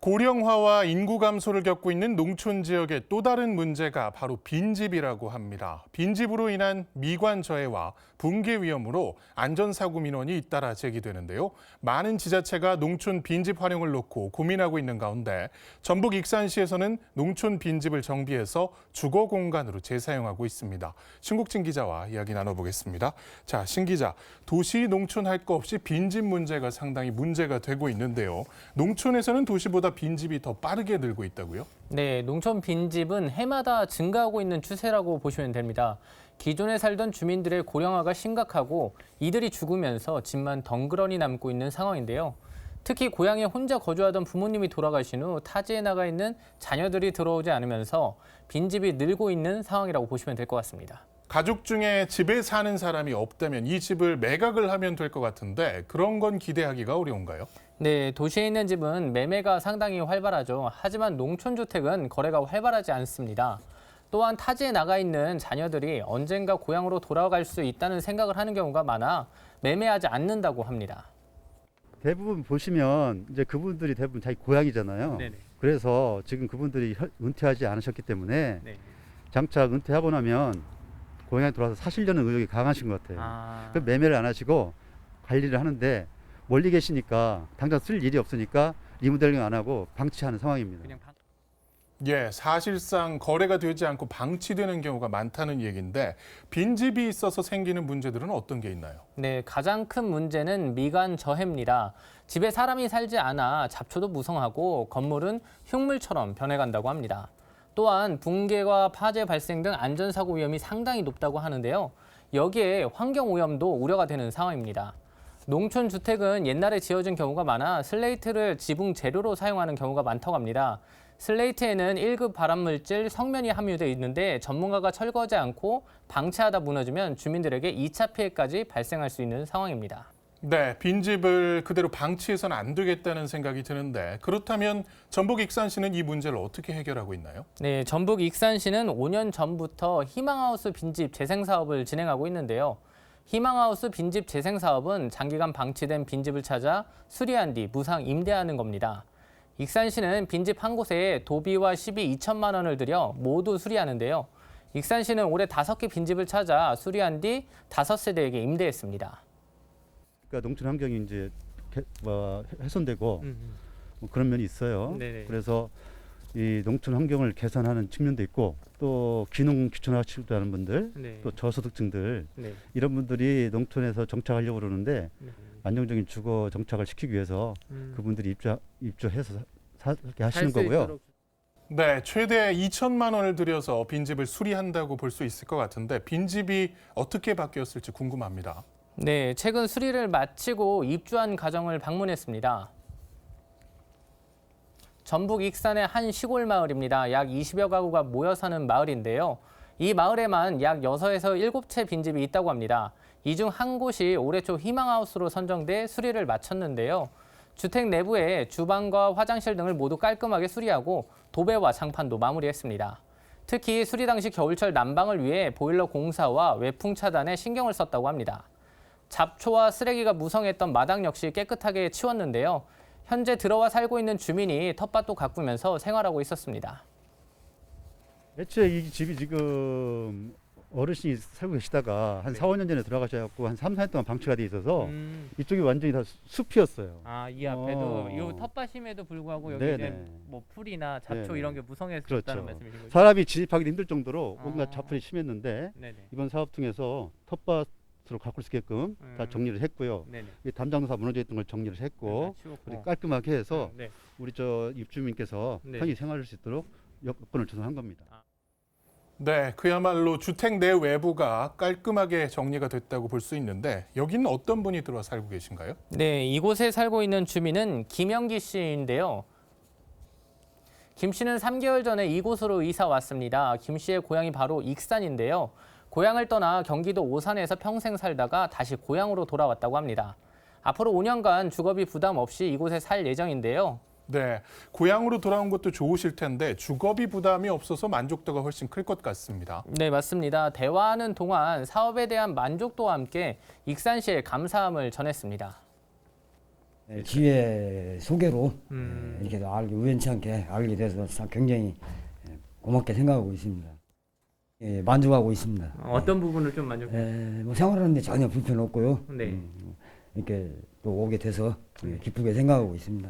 고령화와 인구 감소를 겪고 있는 농촌 지역의 또 다른 문제가 바로 빈집이라고 합니다. 빈집으로 인한 미관 저해와 붕괴 위험으로 안전사고 민원이 잇따라 제기되는데요. 많은 지자체가 농촌 빈집 활용을 놓고 고민하고 있는 가운데 전북 익산시에서는 농촌 빈집을 정비해서 주거 공간으로 재사용하고 있습니다. 신국진 기자와 이야기 나눠보겠습니다. 자, 신 기자, 도시 농촌 할 거 없이 빈집 문제가 상당히 문제가 되고 있는데요. 농촌에서는 도시보다 빈집이 더 빠르게 늘고 있다고요? 네, 농촌 빈집은 해마다 증가하고 있는 추세라고 보시면 됩니다. 기존에 살던 주민들의 고령화가 심각하고 이들이 죽으면서 집만 덩그러니 남고 있는 상황인데요. 특히 고향에 혼자 거주하던 부모님이 돌아가신 후 타지에 나가 있는 자녀들이 들어오지 않으면서 빈집이 늘고 있는 상황이라고 보시면 될 것 같습니다. 가족 중에 집에 사는 사람이 없다면 이 집을 매각을 하면 될 것 같은데 그런 건 기대하기가 어려운가요? 네, 도시에 있는 집은 매매가 상당히 활발하죠. 하지만 농촌 주택은 거래가 활발하지 않습니다. 또한 타지에 나가 있는 자녀들이 언젠가 고향으로 돌아갈 수 있다는 생각을 하는 경우가 많아 매매하지 않는다고 합니다. 대부분 보시면 이제 그분들이 대부분 자기 고향이잖아요. 네네. 그래서 지금 그분들이 은퇴하지 않으셨기 때문에 네. 장차 은퇴하고 나면 고향에 돌아와서 사시려는 의욕이 강하신 것 같아요. 그 매매를 안 하시고 관리를 하는데 멀리 계시니까 당장 쓸 일이 없으니까 리모델링 안 하고 방치하는 상황입니다. 예, 사실상 거래가 되지 않고 방치되는 경우가 많다는 얘기인데 빈집이 있어서 생기는 문제들은 어떤 게 있나요? 네, 가장 큰 문제는 미관 저해입니다. 집에 사람이 살지 않아 잡초도 무성하고 건물은 흉물처럼 변해간다고 합니다. 또한 붕괴와 파재 발생 등 안전사고 위험이 상당히 높다고 하는데요. 여기에 환경오염도 우려가 되는 상황입니다. 농촌 주택은 옛날에 지어진 경우가 많아 슬레이트를 지붕 재료로 사용하는 경우가 많다고 합니다. 슬레이트에는 1급 발암물질 성면이 함유되어 있는데 전문가가 철거하지 않고 방치하다 무너지면 주민들에게 2차 피해까지 발생할 수 있는 상황입니다. 네, 빈집을 그대로 방치해서는 안 되겠다는 생각이 드는데 그렇다면 전북 익산시는 이 문제를 어떻게 해결하고 있나요? 네, 전북 익산시는 5년 전부터 희망하우스 빈집 재생 사업을 진행하고 있는데요. 희망하우스 빈집 재생 사업은 장기간 방치된 빈집을 찾아 수리한 뒤 무상 임대하는 겁니다. 익산시는 빈집 한 곳에 도비와 시비 2천만 원을 들여 모두 수리하는데요. 익산시는 올해 5개 빈집을 찾아 수리한 뒤 5세대에게 임대했습니다. 그러니까 농촌 환경이 이제 훼손되고 뭐 그런 면이 있어요. 네네. 그래서 이 농촌 환경을 개선하는 측면도 있고 또 귀농 귀촌 하시고자 하는 분들 네. 또 저소득층들 네. 이런 분들이 농촌에서 정착하려고 그러는데 네. 안정적인 주거 정착을 시키기 위해서 그분들이 입주해서 살게 하시는 살수 거고요. 있도록. 네, 최대 2천만 원을 들여서 빈집을 수리한다고 볼 수 있을 것 같은데 빈집이 어떻게 바뀌었을지 궁금합니다. 네, 최근 수리를 마치고 입주한 가정을 방문했습니다. 전북 익산의 한 시골 마을입니다. 약 20여 가구가 모여 사는 마을인데요. 이 마을에만 약 6에서 7채 빈집이 있다고 합니다. 이 중 한 곳이 올해 초 희망하우스로 선정돼 수리를 마쳤는데요. 주택 내부에 주방과 화장실 등을 모두 깔끔하게 수리하고 도배와 장판도 마무리했습니다. 특히 수리 당시 겨울철 난방을 위해 보일러 공사와 외풍 차단에 신경을 썼다고 합니다. 잡초와 쓰레기가 무성했던 마당 역시 깨끗하게 치웠는데요. 현재 들어와 살고 있는 주민이 텃밭도 가꾸면서 생활하고 있었습니다. 애초에 이 집이 지금 어르신이 살고 계시다가 한 4, 5년 전에 들어가셔갖고 한 3, 4년 동안 방치가 돼 있어서 이쪽이 완전히 다 숲이었어요. 이 앞에도 이 텃밭임에도 불구하고 여기 네네. 이제 뭐 풀이나 잡초 네네. 이런 게 무성했다는 그렇죠. 말씀이신 거죠? 사람이 진입하기도 힘들 정도로 온갖 아. 잡풀이 심했는데 네네. 이번 사업 통해서 텃밭으로 가꿀 수 있게끔 다 정리를 했고요. 네네. 이 담장도 다 무너져 있던 걸 정리를 했고 치웠고. 그리고 깔끔하게 해서 네. 우리 저 입주민께서 네. 편히 생활할 수 있도록 여건을 조성한 겁니다. 네, 그야말로 주택 내 외부가 깔끔하게 정리가 됐다고 볼 수 있는데 여기는 어떤 분이 들어와 살고 계신가요? 네, 이곳에 살고 있는 주민은 김영기 씨인데요. 김 씨는 3개월 전에 이곳으로 이사 왔습니다. 김 씨의 고향이 바로 익산인데요. 고향을 떠나 경기도 오산에서 평생 살다가 다시 고향으로 돌아왔다고 합니다. 앞으로 5년간 주거비 부담 없이 이곳에 살 예정인데요. 네, 고향으로 돌아온 것도 좋으실 텐데 주거비 부담이 없어서 만족도가 훨씬 클 것 같습니다. 네, 맞습니다. 대화하는 동안 사업에 대한 만족도와 함께 익산시에 감사함을 전했습니다. 기회 소개로 이렇게 우연치 않게 알게 돼서 굉장히 고맙게 생각하고 있습니다. 예, 만족하고 있습니다. 어떤 부분을 좀 만족해요? 뭐 생활하는데 전혀 불편 없고요. 네. 이렇게 또 오게 돼서 기쁘게 생각하고 있습니다.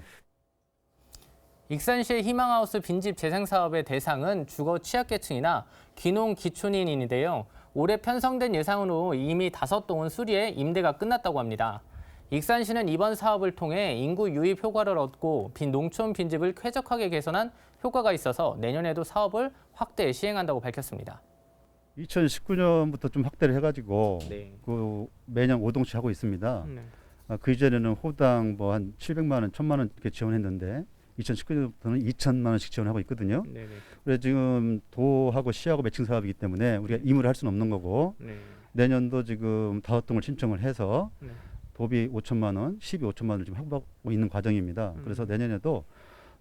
익산시의 희망하우스 빈집 재생 사업의 대상은 주거 취약계층이나 귀농 기촌인인데요. 올해 편성된 예산으로 이미 5동은 수리해 임대가 끝났다고 합니다. 익산시는 이번 사업을 통해 인구 유입 효과를 얻고 농촌 빈집을 쾌적하게 개선한 효과가 있어서 내년에도 사업을 확대 시행한다고 밝혔습니다. 2019년부터 좀 확대를 해가지고 네. 그 매년 5동씩 하고 있습니다. 네. 그 이전에는 호당 뭐 한 700만 원, 1000만 원 이렇게 지원했는데 2019년부터는 2천만 원씩 지원하고 있거든요. 네. 그래서 지금 도하고 시하고 매칭 사업이기 때문에 우리가 임의를 할 수는 없는 거고 네. 내년도 지금 5동을 신청을 해서 네. 도비 5천만 원, 시비 5천만 원을 지금 확보하고 있는 과정입니다. 그래서 내년에도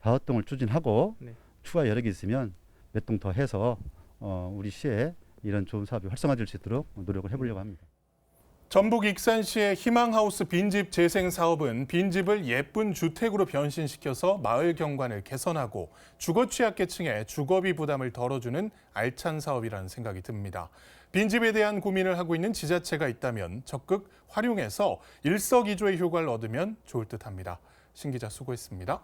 5동을 추진하고 네. 추가 여력이 있으면 몇 동 더 해서 우리 시에 이런 좋은 사업이 활성화될 수 있도록 노력을 해보려고 합니다. 전북 익산시의 희망하우스 빈집 재생 사업은 빈집을 예쁜 주택으로 변신시켜서 마을 경관을 개선하고 주거 취약계층의 주거비 부담을 덜어주는 알찬 사업이라는 생각이 듭니다. 빈집에 대한 고민을 하고 있는 지자체가 있다면 적극 활용해서 일석이조의 효과를 얻으면 좋을 듯합니다. 신 기자 수고했습니다.